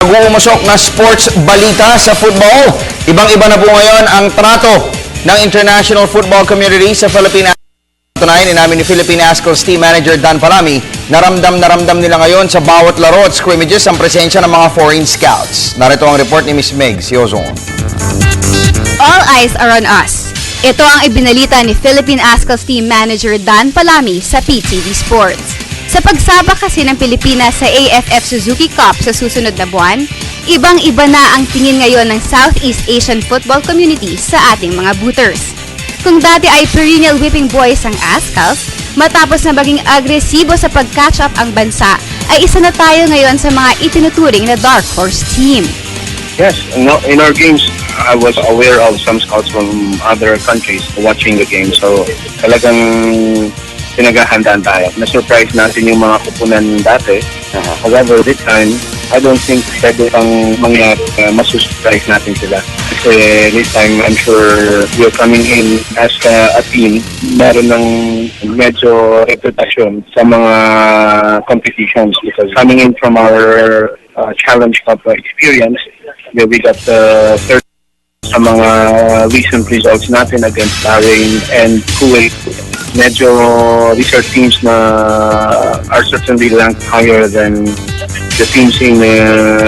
Umusok na sports balita sa football. Ibang-iba na po ngayon ang trato ng international football community sa Philippine Ascals. Tunayan namin ni Philippine Ascals Team Manager Dan Palami na ramdam nila ngayon sa bawat laro at scrimmages ang presensya ng mga foreign scouts. Narito ang report ni Miss Meg Siozon. All eyes are on us. Ito ang ibinalita ni Philippine Ascals Team Manager Dan Palami sa PTV Sports. Sa pagsabak kasi ng Pilipinas sa AFF Suzuki Cup sa susunod na buwan, ibang-iba na ang tingin ngayon ng Southeast Asian football community sa ating mga booters. Kung dati ay perennial whipping boys ang Ascals, matapos na maging agresibo sa pag-catch up ang bansa, ay isa na tayo ngayon sa mga itinuturing na dark horse team. Yes, in our games, I was aware of some scouts from other countries watching the game. So talagang pinaghahandaan tayo. Na-surprise natin yung mga kupunan dati. However, this time, I don't think pwede pang mangyari masusuprise natin sila. Kasi this time, I'm sure we're coming in as a team. Meron ng medyo reputasyon sa mga competitions. Because coming in from our Challenge Cup experience, where we got third sa mga recent results natin against Bahrain and Kuwait. Medyo these are teams na are certainly ranked higher than the teams in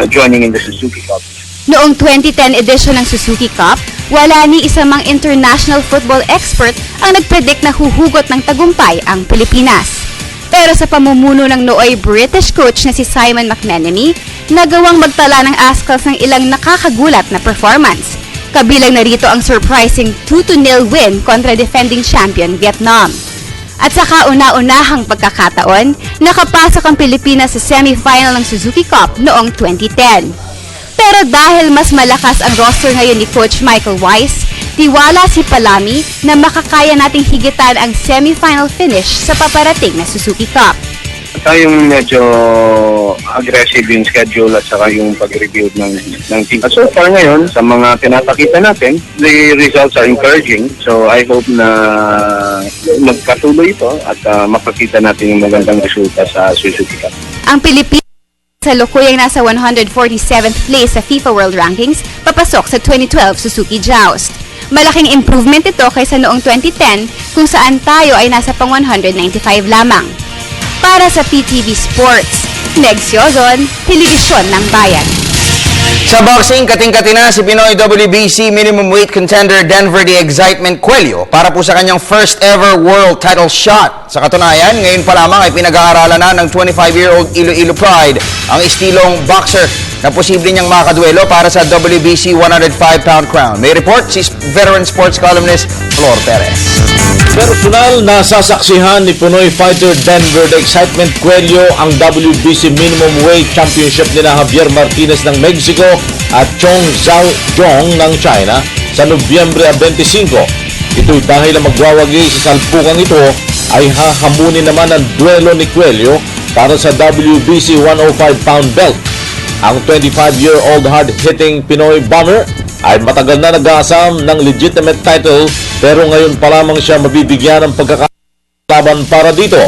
joining in the Suzuki Cup. Noong 2010 edition ng Suzuki Cup, wala ni isa mang international football expert ang nagpredict na huhugot ng tagumpay ang Pilipinas. Pero sa pamumuno ng nooy British coach na si Simon McMenemy, nagawang magtala ng Ascals ng ilang nakakagulat na performance. Kabilang na rito ang surprising 2-0 win kontra defending champion Vietnam. At sa kauna-unahang pagkakataon, nakapasok ang Pilipinas sa semi-final ng Suzuki Cup noong 2010. Pero dahil mas malakas ang roster ngayon ni Coach Michael Weiss, tiwala si Palami na makakaya nating higitan ang semi-final finish sa paparating na Suzuki Cup. Tayong medyo aggressive yung schedule at saka yung pag-review ng team. So far ngayon, sa mga pinapakita natin, the results are encouraging. So I hope na magkatuloy ito at mapakita natin yung magandang resulta sa Suzuki Cup. Ang Pilipinas sa lukuyang nasa 147th place sa FIFA World Rankings, papasok sa 2012 Suzuki Joust. Malaking improvement ito kaysa noong 2010 kung saan tayo ay nasa pang 195 lamang. Para sa PTV Sports, Meg Siozon, Telebisyon ng Bayan. Sa boxing, kating-kati na si Pinoy WBC minimum weight contender Denver the Excitement Cuello para po sa kanyang first ever world title shot. Sa katunayan, ngayon pa lamang ay pinag-aaralan na ng 25-year-old Iloilo Pride ang estilong boxer na posible niyang makaduelo para sa WBC 105-pound crown. May report si veteran sports columnist Flor Perez. Personal na sasaksihan ni Pinoy fighter Denver the Excitement Cuello ang WBC minimum weight championship nila Javier Martinez ng Mexico at Chong Zhao Jong ng China sa Nobyembre 25. Ito'y dahil ang magwawagi sa salpukan ito ay hahamunin naman ang duelo ni Cuello para sa WBC 105-pound belt. Ang 25-year-old hard-hitting Pinoy bomber ay matagal na nag-aasam ng legitimate title pero ngayon pa lamang siya mabibigyan ng pagkakalaban para dito.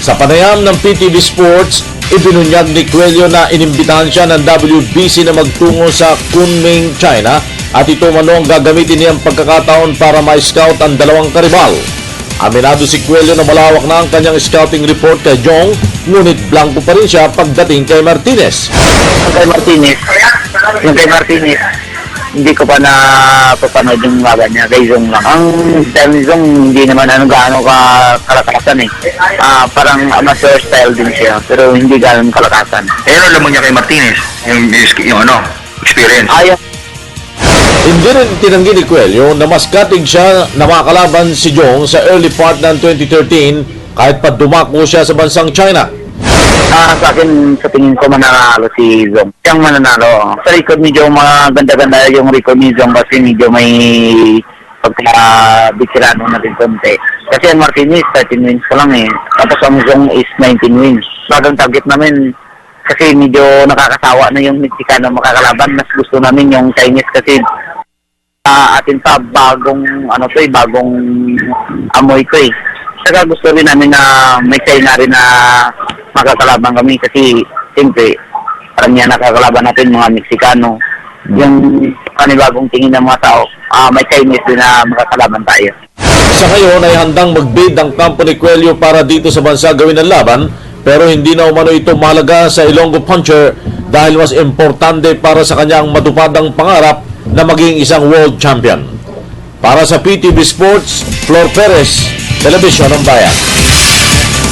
Sa panayam ng PTV Sports, ibinunyag ni Cuello na inimbitahan siya ng WBC na magtungo sa Kunming, China at ito mano ang gagamitin niyang pagkakataon para ma-scout ang dalawang karibal. Aminado si Cuello na malawak na ang kanyang scouting report kay Jong, ngunit blanco pa rin siya pagdating kay Martinez. Yung kay Martinez, hindi ko pa napapanood yung laban niya, kay Zong lang. Ang style ni Zong, hindi naman gaano kalakasan eh. Parang amateur style din siya, pero hindi gaano kalakasan. Pero alam mo niya kay Martinez, yung experience. Hindi rin tinanggi ni Cuello na mas katig siya na makakalaban si Jong sa early part ng 2013 kahit pa dumako siya sa bansang China. Sa akin, sa tingin ko mananalo si Zong. Siyang mananalo. Sa record ni Zong, maganda-ganda yung record ni Zong kasi medyo may pagka-bitsirano na rin konti. Kasi ang Martinez, 13 wins ko lang eh. Tapos ang Zong is 19 wins. Bagang target namin kasi medyo nakakasawa na yung Mexicano makakalaban. Mas gusto namin yung Chinese kasi atin pa bagong bagong amoy ko eh. Saka gusto rin namin na may China rin na makakalaban kami kasi siyempre karamihan nakakalaban natin mga Meksikano. Yung panibagong tingin ng mga tao, may Chinese din na makakalaban tayo. Sa ngayon ay handang mag-bid ang kampo ni Coelho para dito sa bansa gawin ang laban, pero hindi na umano ito mahalaga sa Ilonggo Puncher dahil mas importante para sa kanya ang matupad ang pangarap na maging isang world champion. Para sa PTV Sports, Flor Perez, Telebisyon ng Bayan.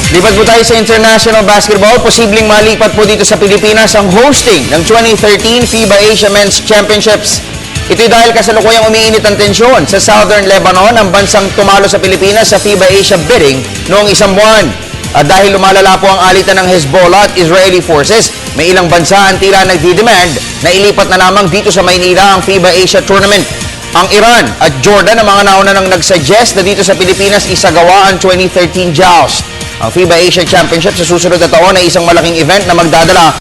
Lipat po tayo sa international basketball. Posibleng malipat po dito sa Pilipinas ang hosting ng 2013 FIBA Asia Men's Championships. Ito'y dahil kasalukuyang umiinit ang tensyon sa Southern Lebanon, ang bansang tumalo sa Pilipinas sa FIBA Asia bidding noong isang buwan. At dahil lumalala po ang alitan ng Hezbollah at Israeli forces, may ilang bansa ang tila nagdi-demand na ilipat na lamang dito sa Maynila ang FIBA Asia Tournament. Ang Iran at Jordan ang mga nauna nang nagsuggest na dito sa Pilipinas isagawa ang 2013 Joust. Ang FIBA Asia Championship sa susunod na taon ay isang malaking event na magdadala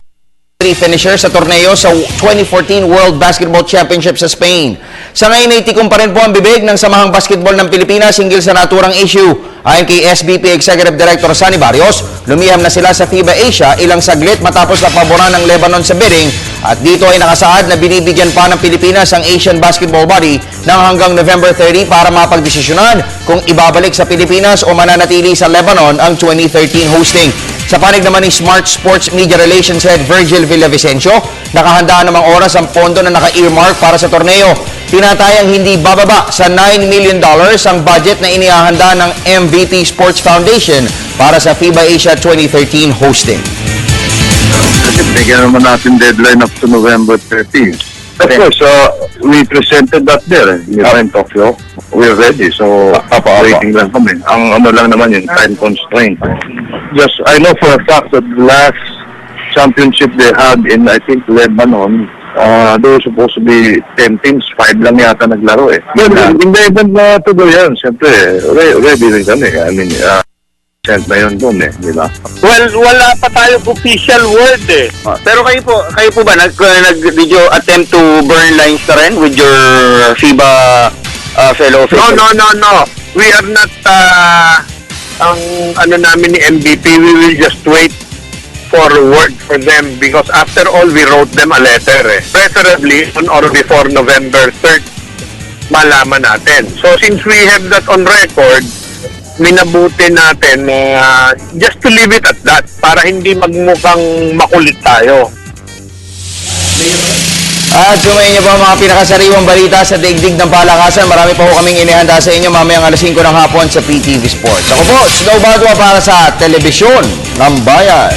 3 finishers sa torneo sa 2014 World Basketball Championship sa Spain. Sa ngayon ay tikom pa rin po ang bibig ng Samahang Basketball ng Pilipinas hinggil sa naturang issue. Ayon kay SBP Executive Director Sunny Barrios, lumiham na sila sa FIBA Asia ilang saglit matapos na paboran ng Lebanon sa bidding at dito ay nakasaad na binibigyan pa ng Pilipinas ang Asian Basketball Body ng hanggang November 30 para mapagdesisyonan kung ibabalik sa Pilipinas o mananatili sa Lebanon ang 2013 hosting. Sa panig naman ni Smart Sports Media Relations Head Virgil Villavicencio, nakahandaan namang oras ang pondo na naka-earmark para sa torneo. Tinatayang hindi bababa sa $9 million ang budget na inihahanda ng MVP Sports Foundation para sa FIBA Asia 2013 hosting. Kasi bigyan naman natin deadline up to November 30. Of course, we presented that there in Tokyo. We're ready, so waiting lang kami. Ang ano lang naman yun, time constraint. Just, I know for a fact that the last championship they had in, I think, Lebanon, they were supposed to be 10 teams, 5 lang yata naglaro eh. Hindi event na tuloy yan, siyempre, ready rin kami. I mean, sent na yun doon eh, di ba? Well, wala pa tayong official word eh. Pero kayo po ba did you attempt to burn lines na rin with your FIBA fellow officials? No. We are not, ang ano namin ni MVP, we will just wait for word for them because after all, we wrote them a letter eh. Preferably on or before November 3rd, malaman natin. So since we have that on record, minabuti natin just to leave it at that para hindi magmukhang makulit tayo. At sumayin niyo po ang mga pinakasariwang balita sa daigdig ng palakasan. Marami pa po kaming inihanda sa inyo mamayang alas 5 ng hapon sa PTV Sports. Ako po, Snow Badua para sa Telebisyon ng Bayan.